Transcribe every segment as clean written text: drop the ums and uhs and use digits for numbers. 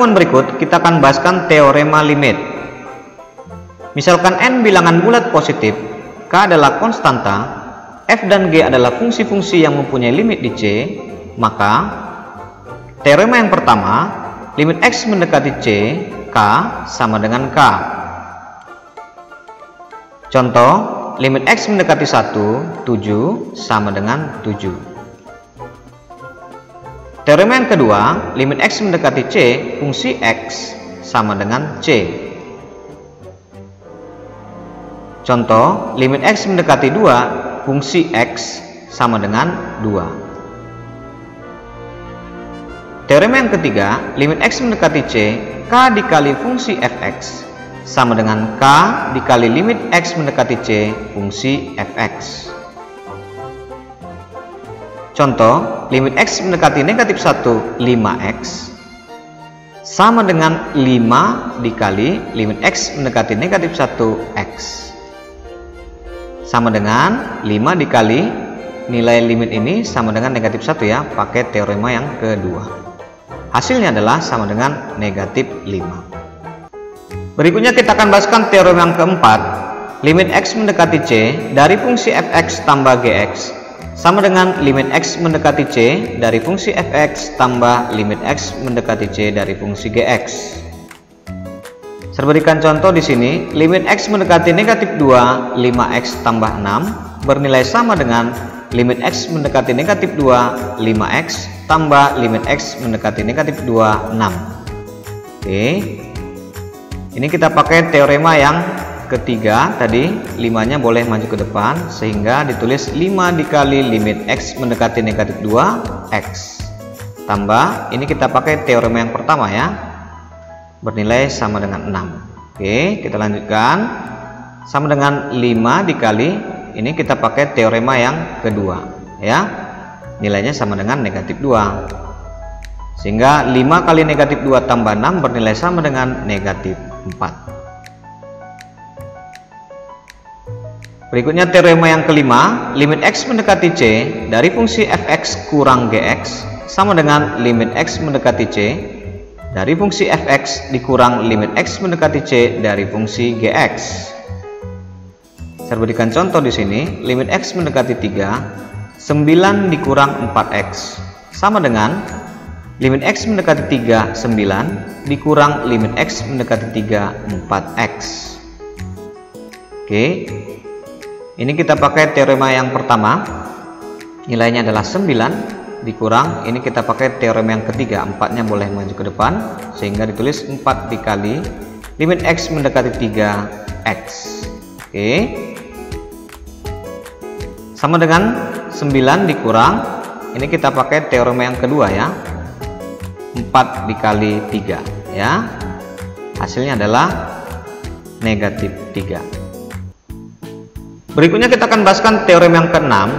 pertemuan berikut kita akan bahaskan teorema limit. Misalkan n bilangan bulat positif, k adalah konstanta, f dan g adalah fungsi-fungsi yang mempunyai limit di C, maka teorema yang pertama, limit x mendekati C, k sama dengan k. Contoh, limit x mendekati 1, 7 sama dengan 7. Teorema yang kedua, limit x mendekati C, fungsi x sama dengan C. Contoh, limit x mendekati 2, fungsi x sama dengan 2. Teorema yang ketiga, limit x mendekati C, k dikali fungsi fx sama dengan k dikali limit x mendekati C, fungsi fx. Contoh, limit x mendekati negatif 1, 5x sama dengan 5 dikali limit x mendekati negatif 1, x sama dengan 5 dikali nilai limit ini sama dengan negatif 1 ya, pakai teorema yang kedua. Hasilnya adalah sama dengan negatif 5. Berikutnya kita akan bahaskan teorema yang keempat, limit x mendekati C dari fungsi fx tambah gx sama dengan limit x mendekati C dari fungsi fx tambah limit x mendekati C dari fungsi gx. Saya berikan contoh di sini, limit x mendekati negatif 2, 5x tambah 6 bernilai sama dengan limit x mendekati negatif 2, 5x tambah limit x mendekati negatif 2, 6. Oke. Ini kita pakai teorema yang ketiga tadi, 5-nya boleh maju ke depan sehingga ditulis 5 dikali limit x mendekati negatif 2, x tambah, ini kita pakai teorema yang pertama ya, bernilai sama dengan 6. Oke, kita lanjutkan, sama dengan 5 dikali, ini kita pakai teorema yang kedua ya, nilainya sama dengan negatif 2, sehingga 5 kali negatif 2 tambah 6 bernilai sama dengan negatif 4. Berikutnya teorema yang kelima, limit x mendekati C dari fungsi fx kurang gx sama dengan limit x mendekati C dari fungsi fx dikurang limit x mendekati C dari fungsi gx. Saya berikan contoh di sini, limit x mendekati 3, 9 dikurang 4x sama dengan limit x mendekati 3, 9 dikurang limit x mendekati 3, 4x. Oke, ini kita pakai teorema yang pertama, nilainya adalah 9 dikurang, ini kita pakai teorema yang ketiga, 4-nya boleh maju ke depan sehingga ditulis 4 dikali limit x mendekati 3x. Oke, sama dengan 9 dikurang, ini kita pakai teorema yang kedua ya, 4 dikali 3 ya, hasilnya adalah negatif 3. Berikutnya kita akan bahaskan teorema yang keenam,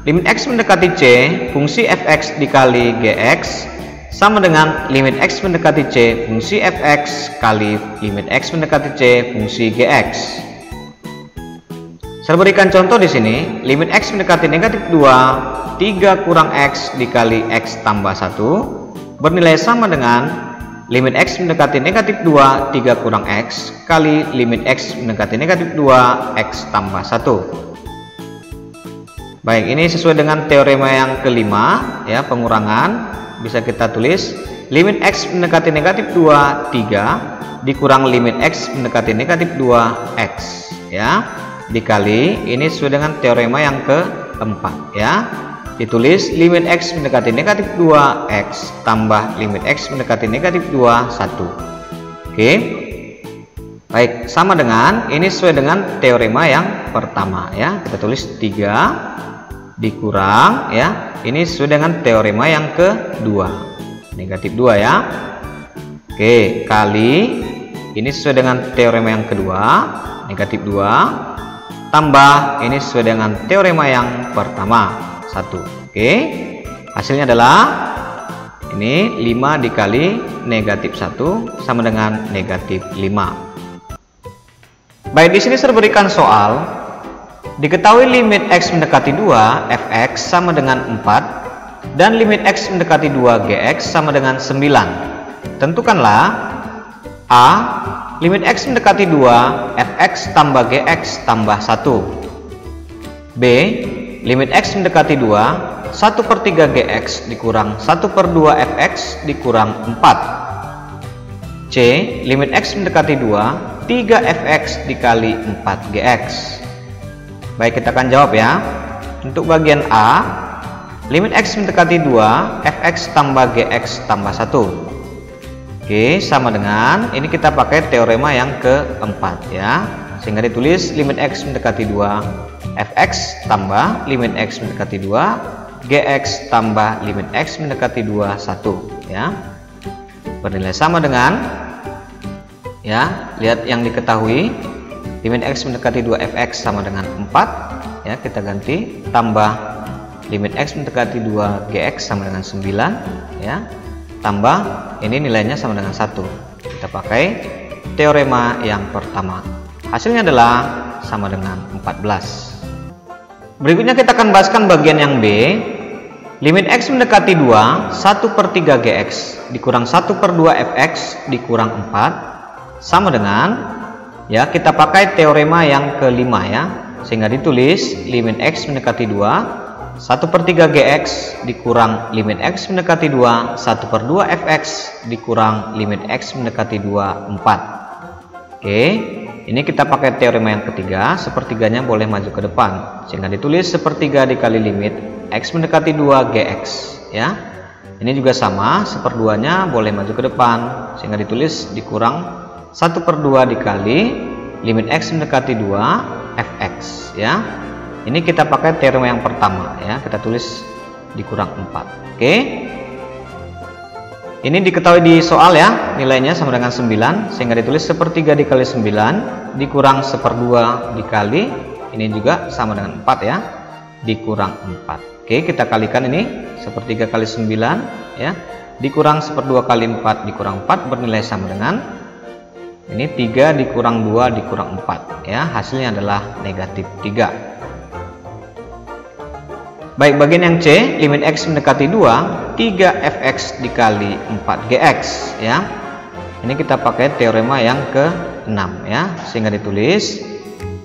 limit x mendekati C fungsi fx dikali gx sama dengan limit x mendekati C fungsi fx kali limit x mendekati C fungsi gx. Saya berikan contoh di sini, limit x mendekati negatif 2, 3 kurang x dikali x tambah 1 bernilai sama dengan limit x mendekati negatif 2, 3 kurang x kali limit x mendekati negatif 2, x tambah 1. Baik, ini sesuai dengan teorema yang kelima ya, pengurangan. Bisa kita tulis limit x mendekati negatif 2, 3 dikurang limit x mendekati negatif 2, x ya, dikali, ini sesuai dengan teorema yang keempat ya, ditulis limit x mendekati negatif 2, x tambah limit x mendekati negatif 2, 1. Oke, baik, sama dengan, ini sesuai dengan teorema yang pertama ya, kita tulis 3 dikurang ya, ini sesuai dengan teorema yang kedua, negatif 2 ya. Oke, kali, ini sesuai dengan teorema yang kedua, negatif 2 tambah, ini sesuai dengan teorema yang pertama, 1. Oke, hasilnya adalah ini 5 dikali negatif 1 sama dengan negatif 5. Baik, di sini saya berikan soal, diketahui limit x mendekati 2 fx sama dengan 4 dan limit x mendekati 2 gx sama dengan 9. tentukanlah A. Limit X mendekati 2, fx tambah gx tambah 1. B. Limit X mendekati 2, 1/3 gx dikurang 1/2 fx dikurang 4. C. Limit X mendekati 2, 3 fx dikali 4 gx. Baik, kita akan jawab ya. Untuk bagian A, limit X mendekati 2, fx tambah gx tambah 1. Oke, sama dengan ini kita pakai teorema yang keempat ya, sehingga ditulis limit X mendekati 2, fx tambah limit X mendekati 2, gx tambah limit X mendekati 2, 1 ya, bernilai sama dengan ya, lihat yang diketahui, limit X mendekati 2 fx sama dengan 4 ya, kita ganti, tambah limit X mendekati 2 gx sama dengan 9 ya, tambah ini nilainya sama dengan 1. Kita pakai teorema yang pertama. Hasilnya adalah sama dengan 14. Berikutnya kita akan bahaskan bagian yang B. Limit X mendekati 2, 1/3 gx dikurang 1/2 fx dikurang 4 sama dengan ya, kita pakai teorema yang kelima ya, sehingga ditulis limit X mendekati 2, 1/3 gx dikurang limit X mendekati 2, 1/2 fx dikurang limit X mendekati 2, 4. Oke, ini kita pakai teorema yang ketiga, sepertiganya boleh maju ke depan, sehingga ditulis 1/3 dikali limit X mendekati 2 gx ya. Ini juga sama, 1/2-nya boleh maju ke depan, sehingga ditulis dikurang 1/2 dikali limit X mendekati 2 fx ya. Ini kita pakai teorema yang pertama ya, kita tulis dikurang 4. Oke, ini diketahui di soal ya, nilainya sama dengan 9, sehingga ditulis 1/3 dikali 9 dikurang 1/2 dikali, ini juga sama dengan 4 ya, dikurang 4. Oke, kita kalikan ini 1/3 kali 9 ya, dikurang 1/2 kali 4 dikurang 4 bernilai sama dengan ini 3 dikurang 2 dikurang 4 ya, hasilnya adalah negatif 3. Baik, bagian yang C, limit X mendekati 2, 3 fx dikali 4 gx ya. Ini kita pakai teorema yang ke-6 ya, sehingga ditulis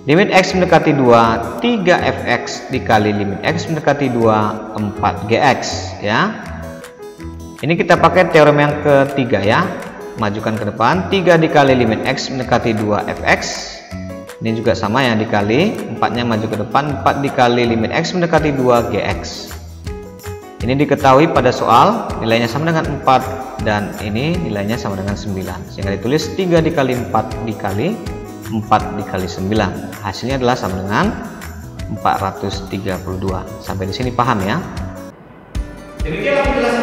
limit X mendekati 2, 3 fx dikali limit X mendekati 2, 4 gx ya. Ini kita pakai teorema yang ketiga ya, majukan ke depan, 3 dikali limit X mendekati 2 fx, ini juga sama ya, dikali 4-nya maju ke depan, 4 dikali limit X mendekati 2 gx. Ini diketahui pada soal nilainya sama dengan 4 dan ini nilainya sama dengan 9, sehingga ditulis 3 dikali 4 dikali 4 dikali 9, hasilnya adalah sama dengan 432. Sampai di sini paham ya? Demikianlah penjelasan